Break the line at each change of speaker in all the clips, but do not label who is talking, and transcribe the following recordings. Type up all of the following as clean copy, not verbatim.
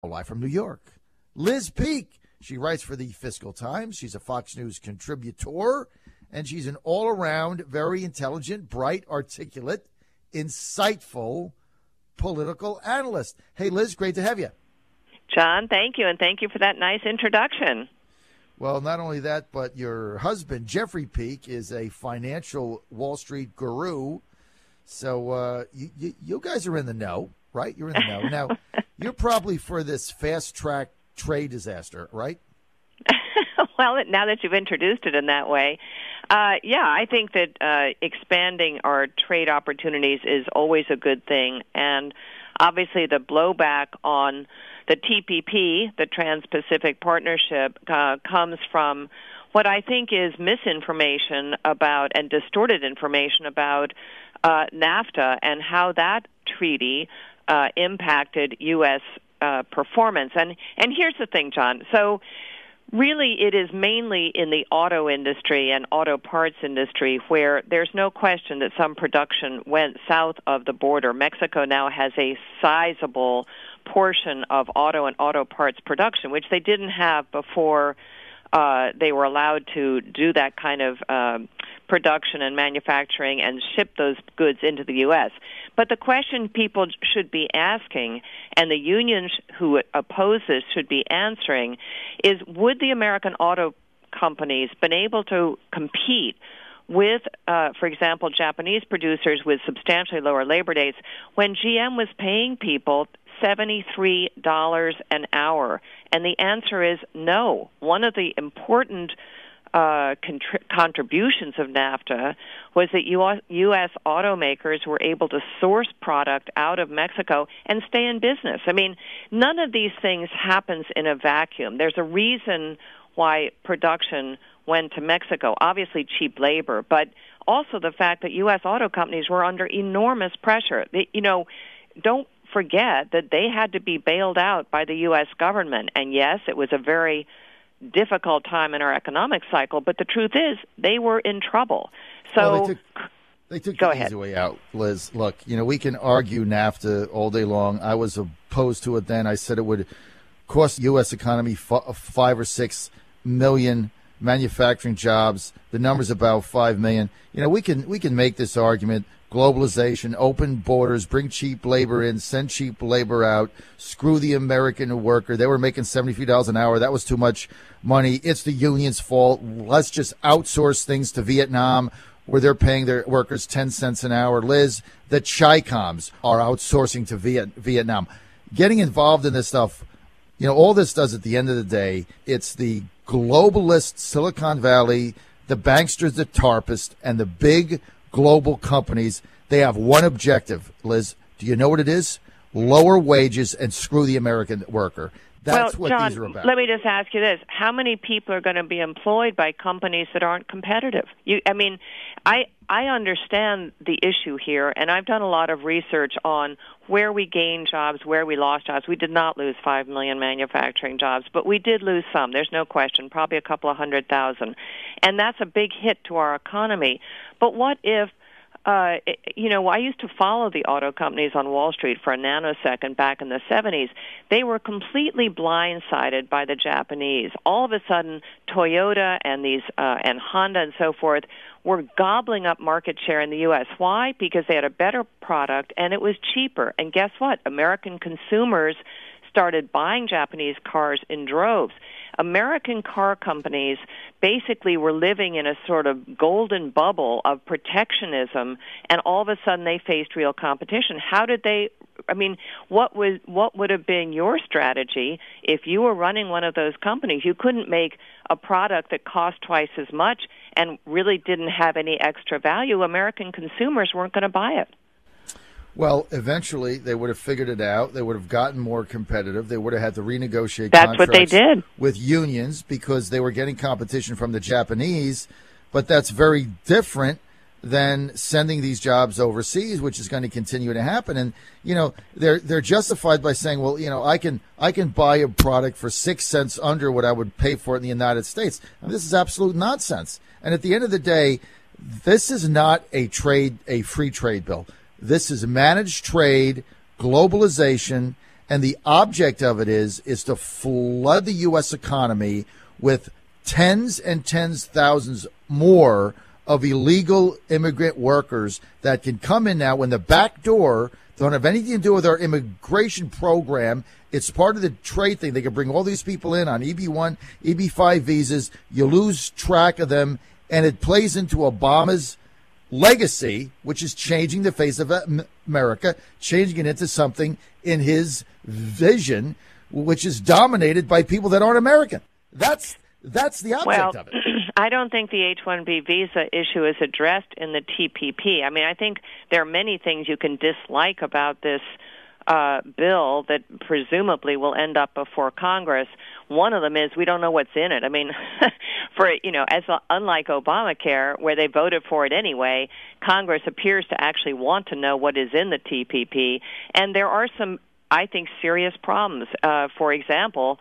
Live from New York, Liz Peek. She writes for the Fiscal Times. She's a Fox News contributor, and she's an all-around, very intelligent, bright, articulate, insightful political analyst. Hey, Liz, great to have you.
John, thank you, and thank you for that nice introduction.
Well, not only that, but your husband, Jeffrey Peek, is a financial Wall Street guru. So you guys are in the know, right? You're in the know. Now, you're probably for this fast-track trade disaster, right?
Well, now that you've introduced it in that way, I think that expanding our trade opportunities is always a good thing. And obviously the blowback on the TPP, the Trans-Pacific Partnership, comes from what I think is misinformation about and distorted information about NAFTA and how that treaty impacted U.S. performance. And here's the thing, John. So really it is mainly in the auto industry and auto parts industry where there's no question that some production went south of the border. Mexico now has a sizable portion of auto and auto parts production, which they didn't have before they were allowed to do that kind of production and manufacturing and ship those goods into the U.S. But the question people should be asking, and the unions who oppose this should be answering, is would the American auto companies been able to compete with, for example, Japanese producers with substantially lower labor days when GM was paying people $73 an hour? And the answer is no. One of the important contributions of NAFTA was that U.S. automakers were able to source product out of Mexico and stay in business. I mean, none of these things happens in a vacuum. There's a reason why production went to Mexico, obviously cheap labor, but also the fact that U.S. auto companies were under enormous pressure. Don't forget that they had to be bailed out by the U.S. government. And yes, it was a very difficult time in our economic cycle, but the truth is they were in trouble. So
they took the easy way out, Liz. Look, we can argue NAFTA all day long. I was opposed to it then. I said it would cost the U.S. economy 5 or 6 million manufacturing jobs. The number's about 5 million. We can make this argument. Globalization, open borders, bring cheap labor in, send cheap labor out, screw the American worker. They were making $73 an hour. That was too much money. It's the union's fault. Let's just outsource things to Vietnam where they're paying their workers 10 cents an hour. Liz, the Chi-Coms are outsourcing to Vietnam. Getting involved in this stuff, all this does at the end of the day, it's the globalist Silicon Valley, the banksters, the tarpists, and the big global companies. They have one objective, Liz. Do you know what it is? Lower wages and screw the American worker. That's what
John,
these are about.
Let me just ask you this. How many people are going to be employed by companies that aren't competitive? I understand the issue here, and I've done a lot of research on where we gained jobs, where we lost jobs. We did not lose 5 million manufacturing jobs, but we did lose some. There's no question, probably a couple of 100,000. And that's a big hit to our economy. But what if, I used to follow the auto companies on Wall Street for a nanosecond back in the 70s. They were completely blindsided by the Japanese. All of a sudden, Toyota and and Honda and so forth were gobbling up market share in the U.S. Why? Because they had a better product and it was cheaper. And guess what? American consumers started buying Japanese cars in droves. American car companies basically were living in a sort of golden bubble of protectionism, and all of a sudden they faced real competition. How did they? What would have been your strategy if you were running one of those companies? You couldn't make a product that cost twice as much and really didn't have any extra value. American consumers weren't going to buy it.
Well, eventually they would have figured it out. They would have gotten more competitive. They would have had to renegotiate
That's what they did
with unions because they were getting competition from the Japanese. But that's very different than sending these jobs overseas, which is going to continue to happen. And they're justified by saying, well, I can buy a product for 6 cents under what I would pay for it in the United States. And this is absolute nonsense. And at the end of the day, this is not a free trade bill. This is managed trade, globalization, And the object of it is to flood the U.S. economy with tens and tens thousands more of illegal immigrant workers that can come in now when the back door don't have anything to do with our immigration program. It's part of the trade thing. They can bring all these people in on EB-1, EB-5 visas. You lose track of them, and it plays into Obama's legacy, which is changing the face of America, changing it into something in his vision, which is dominated by people that aren't American. That's the object of it.
I don't think the H-1B visa issue is addressed in the TPP. I mean, I think there are many things you can dislike about this bill that presumably will end up before Congress. One of them is we don't know what's in it. I mean, unlike Obamacare, where they voted for it anyway, Congress appears to actually want to know what is in the TPP, and there are some, I think, serious problems. For example,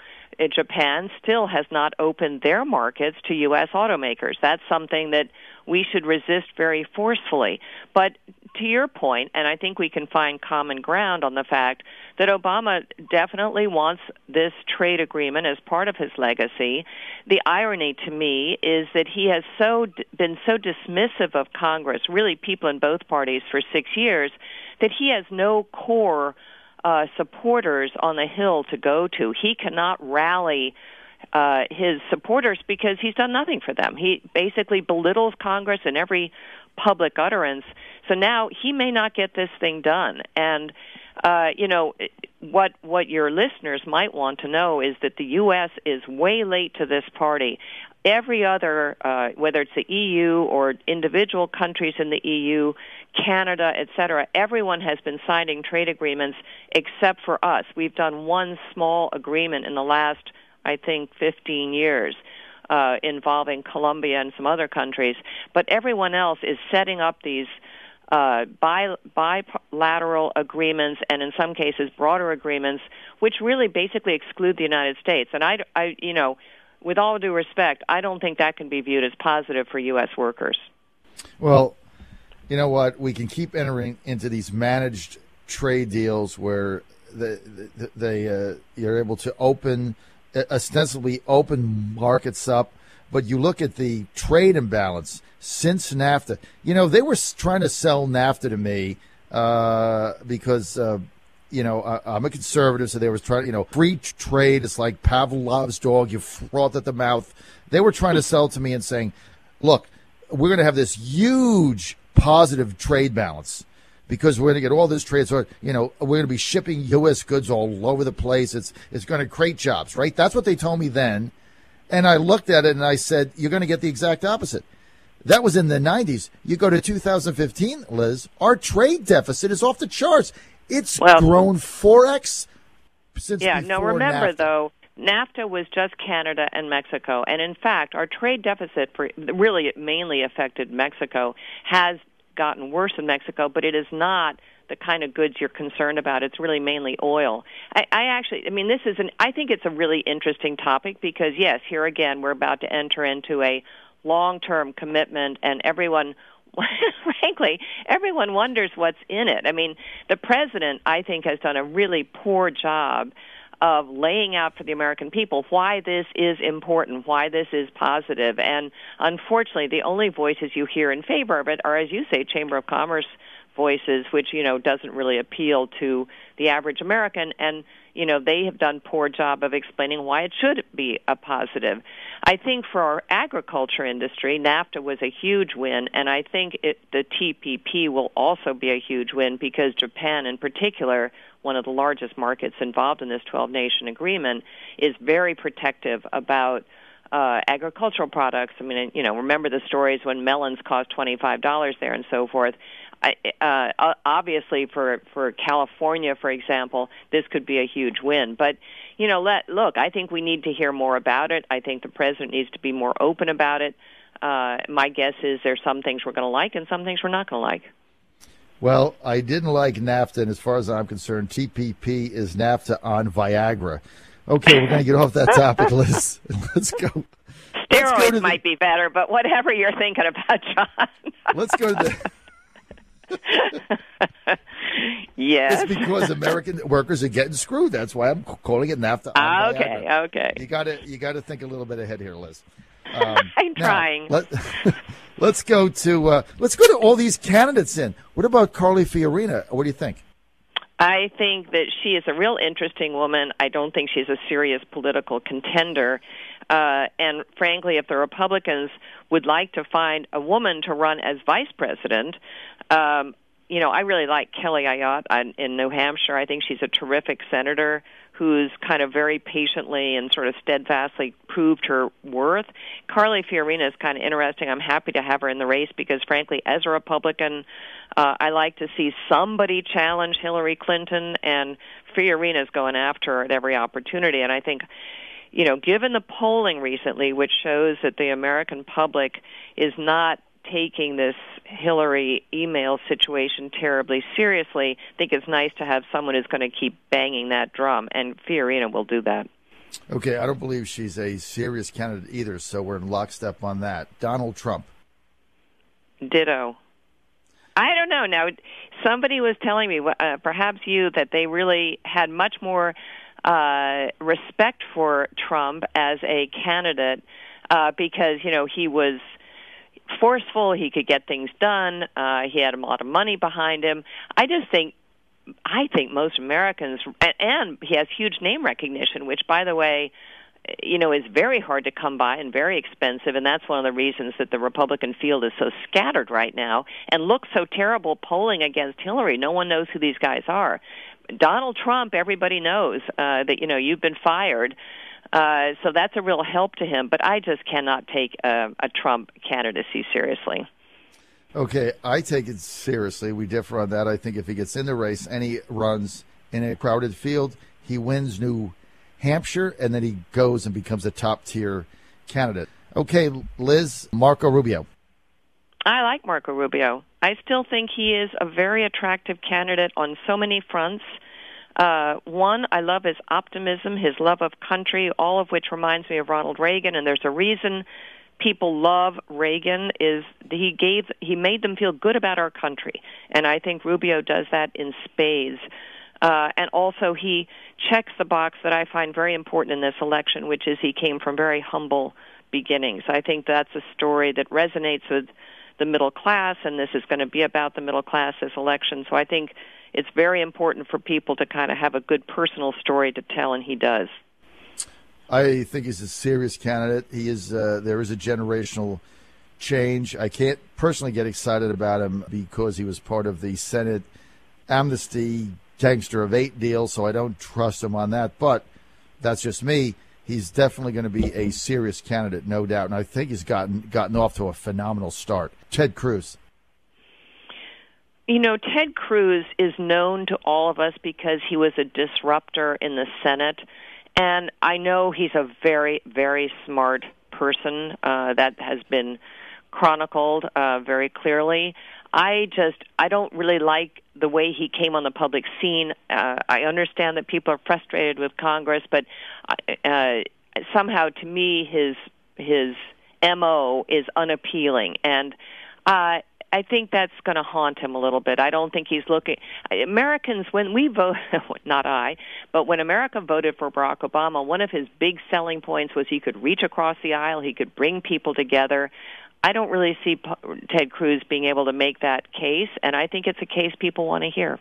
Japan still has not opened their markets to U.S. automakers. That's something that we should resist very forcefully. But to your point, and I think we can find common ground on the fact that Obama definitely wants this trade agreement as part of his legacy. The irony to me is that he has been so dismissive of Congress, really people in both parties, for 6 years, that he has no core supporters on the Hill to go to. He cannot rally his supporters because he's done nothing for them. He basically belittles Congress in every public utterance. So now he may not get this thing done. And what your listeners might want to know is that the U.S. is way late to this party. Every other, whether it's the EU or individual countries in the EU, Canada, et cetera, everyone has been signing trade agreements except for us. We've done one small agreement in the last, I think, 15 years involving Colombia and some other countries. But everyone else is setting up these bilateral agreements and in some cases broader agreements, which really basically exclude the United States. And I with all due respect, I don't think that can be viewed as positive for U.S. workers.
Well, you know what? We can keep entering into these managed trade deals where you're able to ostensibly open markets up, but you look at the trade imbalance since NAFTA. You know, they were trying to sell NAFTA to me because I'm a conservative, so they were trying, free trade is like Pavlov's dog, you froth at the mouth. They were trying to sell to me and saying, look, we're going to have this huge positive trade balance because we're going to get all this trade. So, we're going to be shipping U.S. goods all over the place. It's going to create jobs, right? That's what they told me then. And I looked at it and I said, you're going to get the exact opposite. That was in the 90s. You go to 2015, Liz, our trade deficit is off the charts. It's grown 4x since before
remember,
NAFTA.
Though, NAFTA was just Canada and Mexico. And, in fact, our trade deficit, it mainly affected Mexico, has gotten worse in Mexico, but it is not the kind of goods you're concerned about. It's really mainly oil. I think it's a really interesting topic because, yes, here again, we're about to enter into a long-term commitment, and everyone wonders what's in it. I mean, the president, I think, has done a really poor job of laying out for the American people why this is important, why this is positive. And unfortunately, the only voices you hear in favor of it are, as you say, Chamber of Commerce voices, which, doesn't really appeal to the average American. And, they have done a poor job of explaining why it should be a positive. I think for our agriculture industry, NAFTA was a huge win, and I think the TPP will also be a huge win because Japan in particular, one of the largest markets involved in this 12-nation agreement, is very protective about agricultural products. I mean, remember the stories when melons cost $25 there and so forth. Obviously, for California, for example, this could be a huge win. But, look, I think we need to hear more about it. I think the president needs to be more open about it. My guess is there's some things we're going to like and some things we're not going to like.
Well, I didn't like NAFTA, and as far as I'm concerned, TPP is NAFTA on Viagra. Okay, we're going to get off that topic, Liz. Let's go.
Steroids might be better, but whatever you're thinking about, John.
Let's go to the...
Yes.
It's because American workers are getting screwed. That's why I'm calling it NAFTA.
Okay.
You got to think a little bit ahead here, Liz.
I'm trying.
Let's go to all these candidates in. What about Carly Fiorina? What do you think?
I think that she is a real interesting woman. I don't think she's a serious political contender. And frankly, if the Republicans would like to find a woman to run as vice president, I really like Kelly Ayotte in New Hampshire. I think she's a terrific senator who's kind of very patiently and sort of steadfastly proved her worth. Carly Fiorina is kind of interesting. I'm happy to have her in the race because, frankly, as a Republican, I like to see somebody challenge Hillary Clinton, and Fiorina's going after her at every opportunity. And I think, given the polling recently, which shows that the American public is not taking this Hillary email situation terribly seriously, I think it's nice to have someone who's going to keep banging that drum, and Fiorina will do that.
Okay, I don't believe she's a serious candidate either, so we're in lockstep on that. Donald Trump.
Ditto. I don't know. Now, somebody was telling me, perhaps you, that they really had much more respect for Trump as a candidate because, he was forceful, he could get things done, he had a lot of money behind him. I think most Americans, and he has huge name recognition, which, by the way, is very hard to come by and very expensive, and that's one of the reasons that the Republican field is so scattered right now and looks so terrible polling against Hillary. No one knows who these guys are. Donald Trump, everybody knows that, you've been fired. So that's a real help to him, but I just cannot take a Trump candidacy seriously.
Okay, I take it seriously. We differ on that. I think if he gets in the race and he runs in a crowded field, he wins New Hampshire, and then he goes and becomes a top-tier candidate. Okay, Liz, Marco Rubio.
I like Marco Rubio. I still think he is a very attractive candidate on so many fronts. One, I love his optimism, his love of country, all of which reminds me of Ronald Reagan, and there's a reason people love Reagan is he made them feel good about our country, and I think Rubio does that in spades. And also he checks the box that I find very important in this election, which is he came from very humble beginnings. I think that's a story that resonates with the middle class, and this is going to be about the middle class this election. So I think it's very important for people to kind of have a good personal story to tell, and he does.
I think he's a serious candidate. He is. There is a generational change. I can't personally get excited about him because he was part of the Senate amnesty gangster of 8 deal, so I don't trust him on that. But that's just me. He's definitely going to be a serious candidate, no doubt. And I think he's gotten off to a phenomenal start. Ted Cruz.
Ted Cruz is known to all of us because he was a disruptor in the Senate. And I know he's a very, very smart person that has been chronicled very clearly. I don't really like the way he came on the public scene. I understand that people are frustrated with Congress, but somehow to me his MO is unappealing. And I think that's going to haunt him a little bit. I don't think he's looking. Americans, when we vote, not I, but when America voted for Barack Obama, one of his big selling points was he could reach across the aisle, he could bring people together. I don't really see Ted Cruz being able to make that case, and I think it's a case people want to hear.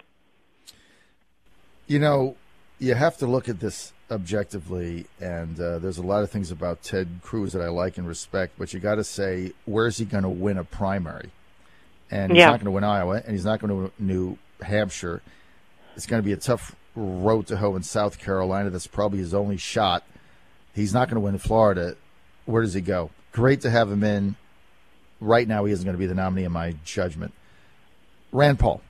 You have to look at this objectively, and there's a lot of things about Ted Cruz that I like and respect, but you got to say, where's he going to win a primary? And he's not going to win Iowa, and he's not going to win New Hampshire. It's going to be a tough road to hoe in South Carolina. That's probably his only shot. He's not going to win Florida. Where does he go? Great to have him in. Right now, he isn't going to be the nominee in my judgment. Rand Paul.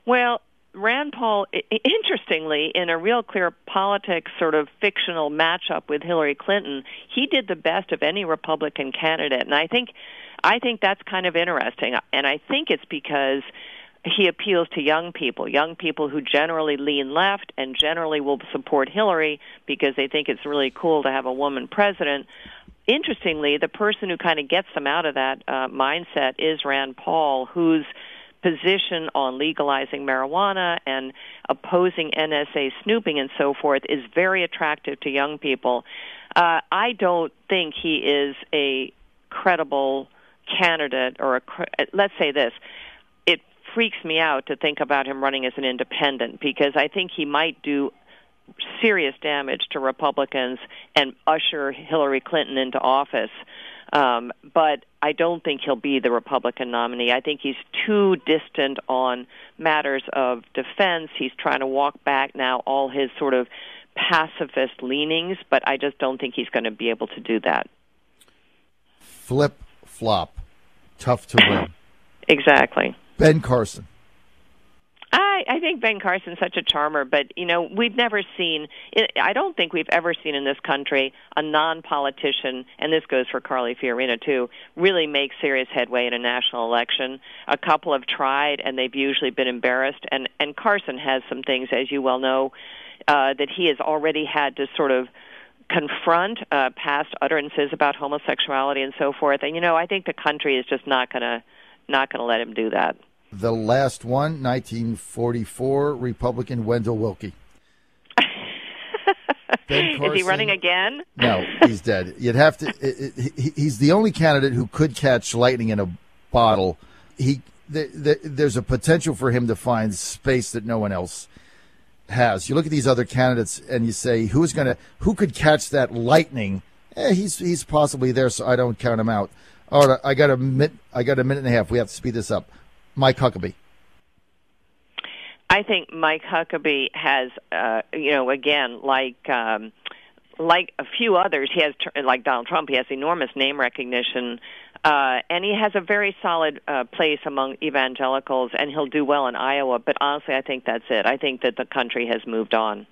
Well, Rand Paul, interestingly, in a real clear politics sort of fictional matchup with Hillary Clinton, he did the best of any Republican candidate. And I think that's kind of interesting. And I think it's because he appeals to young people who generally lean left and generally will support Hillary because they think it's really cool to have a woman president. Interestingly, the person who kind of gets them out of that mindset is Rand Paul, who's position on legalizing marijuana and opposing NSA snooping and so forth is very attractive to young people. I don't think he is a credible candidate, or let's say this, it freaks me out to think about him running as an independent, because I think he might do serious damage to Republicans and usher Hillary Clinton into office. But I don't think he'll be the Republican nominee. I think he's too distant on matters of defense. He's trying to walk back now all his sort of pacifist leanings, but I just don't think he's going to be able to do that.
Flip-flop. Tough to win.
Exactly.
Ben Carson.
I think Ben Carson's such a charmer, but, we've never seen, I don't think we've ever seen in this country a non-politician, and this goes for Carly Fiorina too, really make serious headway in a national election. A couple have tried, and they've usually been embarrassed, and Carson has some things, as you well know, that he has already had to sort of confront past utterances about homosexuality and so forth. And, I think the country is just not going to let him do that.
The last one, 1944, Republican Wendell Willkie. Ben Carson,
is he running again?
No, he's dead. You'd have to. He's the only candidate who could catch lightning in a bottle. There's a potential for him to find space that no one else has. You look at these other candidates and you say, who could catch that lightning? He's possibly there, so I don't count him out. All right, I got a minute and a half. We have to speed this up. Mike Huckabee.
I think Mike Huckabee has, again, like a few others, he has, like Donald Trump, he has enormous name recognition, and he has a very solid place among evangelicals, and he'll do well in Iowa. But honestly, I think that's it. I think that the country has moved on.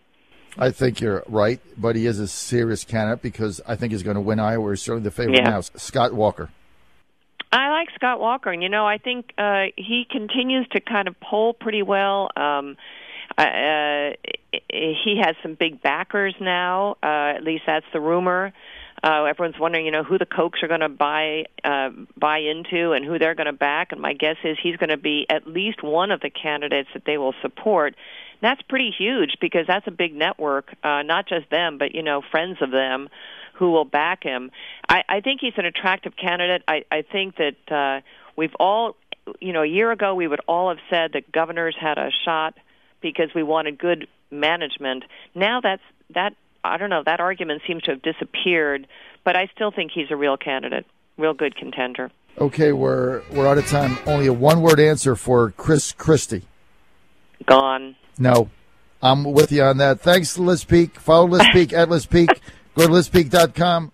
I think you're right, but he is a serious candidate because I think he's going to win Iowa. He's certainly the favorite now. Scott Walker.
I like Scott Walker, and I think he continues to kind of poll pretty well. He has some big backers now. At least that's the rumor. Everyone's wondering, who the Kochs are going to buy into and who they're going to back. And my guess is he's going to be at least one of the candidates that they will support. And that's pretty huge because that's a big network, not just them, but friends of them who will back him. I think he's an attractive candidate. I think that we've all, a year ago we would all have said that governors had a shot because we wanted good management. Now that argument seems to have disappeared, but I still think he's a real candidate, real good contender.
Okay, we're out of time. Only a one-word answer for Chris Christie.
Gone.
No, I'm with you on that. Thanks, Liz Peek. Follow Liz Peek at Liz Peek. Go to LizPeek.com.